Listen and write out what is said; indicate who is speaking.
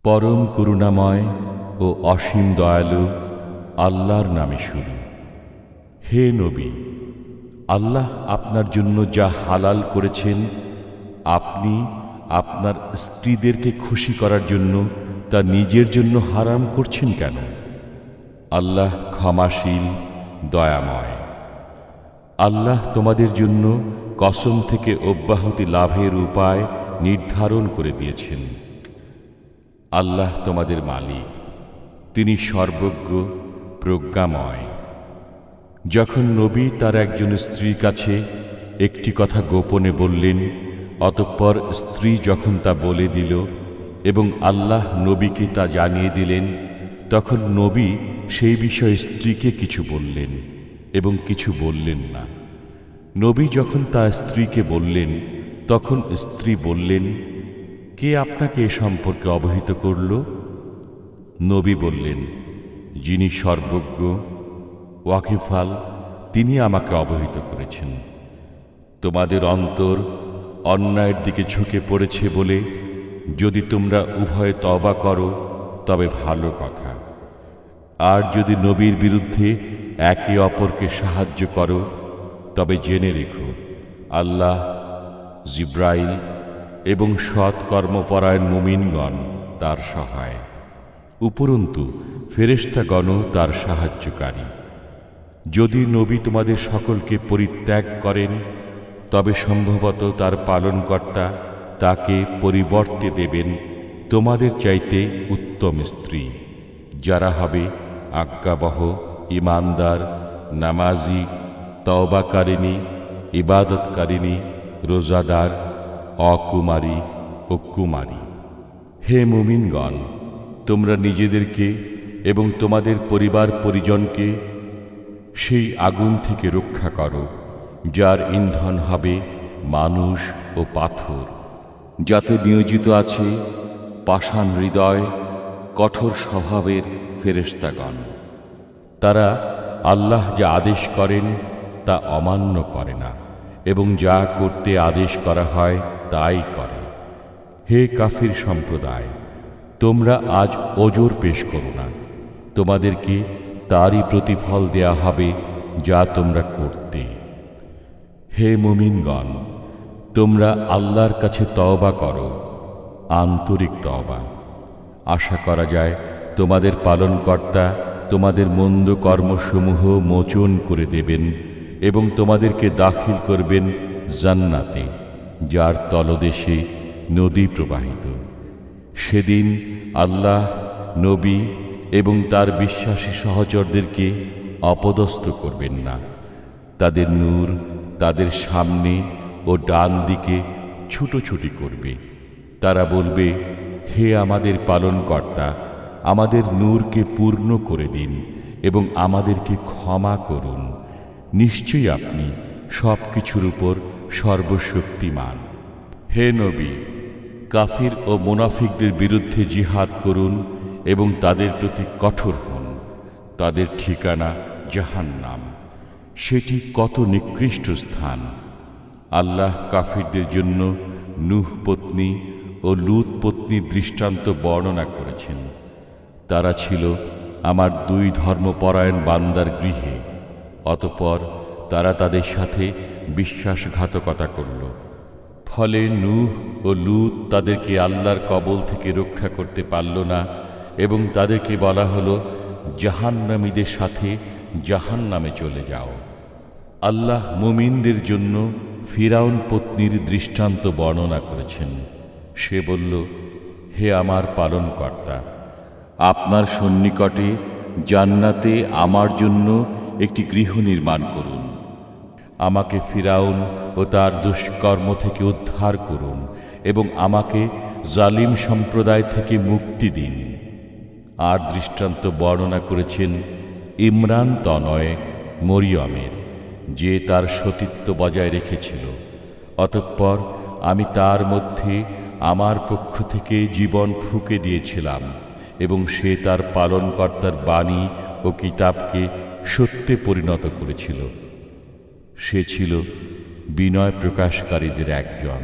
Speaker 1: পরম করুণাময় ও অসীম দয়ালু আল্লাহর নামে শুরু। হে নবী, আল্লাহ আপনার জন্য যা হালাল করেছেন, আপনি আপনার স্ত্রীদেরকে খুশি করার জন্য তা নিজের জন্য হারাম করছেন কেন? আল্লাহ ক্ষমাশীল, দয়াময়। আল্লাহ তোমাদের জন্য কসম থেকে অব্যাহতি লাভের উপায় নির্ধারণ করে দিয়েছেন। আল্লাহ তোমাদের মালিক, তিনি সর্বজ্ঞ, প্রজ্ঞাময়। যখন নবী তার একজন স্ত্রীর কাছে একটি কথা গোপনে বললেন, অতঃপর স্ত্রী যখন তা বলে দিল এবং আল্লাহ নবীকে তা জানিয়ে দিলেন, তখন নবী সেই বিষয়ে স্ত্রীকে কিছু বললেন এবং কিছু বললেন না। নবী যখন তার স্ত্রীকে বললেন, তখন স্ত্রী বললেন, কে আপনাকে এ সম্পর্কে অবহিত করল? নবী বললেন, যিনি সর্বজ্ঞ, ওয়াকিফাল, তিনি আমাকে অবহিত করেছেন। তোমাদের অন্তর অন্যায়ের দিকে ঝুঁকে পড়েছে বলে যদি তোমরা উভয়ে তওবা করো তবে ভালো কথা। আর যদি নবীর বিরুদ্ধে একে অপরকে সাহায্য করো তবে জেনে রেখো, আল্লাহ, জিব্রাইল এবং সৎ কর্মপরায়ণ মুমিনগণ তার সহায়। উপরন্তু ফেরেশতাগণও তার সাহায্যকারী। যদি নবী তোমাদের সকলকে পরিত্যাগ করেন তবে সম্ভবত তার পালনকর্তা তাকে পরিবর্তে দেবেন তোমাদের চাইতে উত্তম স্ত্রী, যারা হবে আজ্ঞাবহ, ঈমানদার, নামাজি, তওবাকারিণী, ইবাদতকারিণী, রোজাদার, অকুমারী ও কুমারী। হে মুমিনগণ, তোমরা নিজেদেরকে এবং তোমাদের পরিবার পরিজনকে সেই আগুন থেকে রক্ষা করো যার ইন্ধন হবে মানুষ ও পাথর, যাতে নিয়োজিত আছে পাষাণ হৃদয়, কঠোর স্বভাবের ফেরেশতাগণ। তারা আল্লাহ যা আদেশ করেন তা অমান্য করে না এবং যা করতে আদেশ করা হয় তাই করে। হে কাফির সম্প্রদায়, তোমরা আজ ওজর পেশ করো না, তোমাদেরকে তারই প্রতিফল দেয়া হবে যা তোমরা করতে। হে মুমিনগণ, তোমরা আল্লাহর কাছে তওবা করো, আন্তরিক তওবা। আশা করা যায় তোমাদের পালনকর্তা তোমাদের মন্দ কর্মসমূহ মোচন করে দেবেন এবং তোমাদেরকে দাখিল করবেন জান্নাতে, যার তলদেশে নদী প্রবাহিত। সেদিন আল্লাহ নবী এবং তার বিশ্বাসী সহচরদেরকে অপদস্থ করবেন না। তাদের নূর তাদের সামনে ও ডান দিকে ছুটোছুটি করবে। তারা বলবে, হে আমাদের পালনকর্তা, আমাদের নূরকে পূর্ণ করে দিন এবং আমাদেরকে ক্ষমা করুন। নিশ্চয়ই আপনি সব কিছুর উপর সর্বশক্তিমান। হে নবী, কাফির ও মুনাফিকদের বিরুদ্ধে জিহাদ করুন এবং তাদের প্রতি কঠোর হন। তাদের ঠিকানা জাহান্নাম, সেটি কত নিকৃষ্ট স্থান। আল্লাহ কাফিরদের জন্য নূহ পত্নী ও লূত পত্নীর দৃষ্টান্ত বর্ণনা করেছেন। তারা ছিল আমার দুই ধর্মপরায়ণ বান্দার গৃহে, অতঃপর তারা তাদের সাথে বিশ্বাসঘাতকতা করল। ফলে নূহ ও লূত তাদেরকে আল্লাহর কবল থেকে রক্ষা করতে পারল না এবং তাদেরকে বলা হলো, জাহান্নামীদের সাথে জাহান্নামে চলে যাও। আল্লাহ মুমিনদের জন্য ফিরাউন পত্নীর দৃষ্টান্ত বর্ণনা করেছেন। সে বলল, হে আমার পালনকর্তা, আপনার সন্নিকটে জান্নাতে আমার জন্য একটি গৃহ নির্মাণ করুন। আমাকে ফিরাউন ও তার দুষ্কর্ম থেকে উদ্ধার করুন এবং আমাকে জালিম সম্প্রদায় থেকে মুক্তি দিন। আর দৃষ্টান্ত বর্ণনা করেছেন ইমরান তনয় মরিয়মের, যে তার সতীত্ব বজায় রেখেছিল। অতঃপর আমি তার মধ্যে আমার পক্ষ থেকে জীবন ফুঁকে দিয়েছিলাম এবং সে তার পালনকর্তার বাণী ও কিতাবকে সত্যে পরিণত করেছিল। সে ছিল বিনয় প্রকাশকারীদের একজন।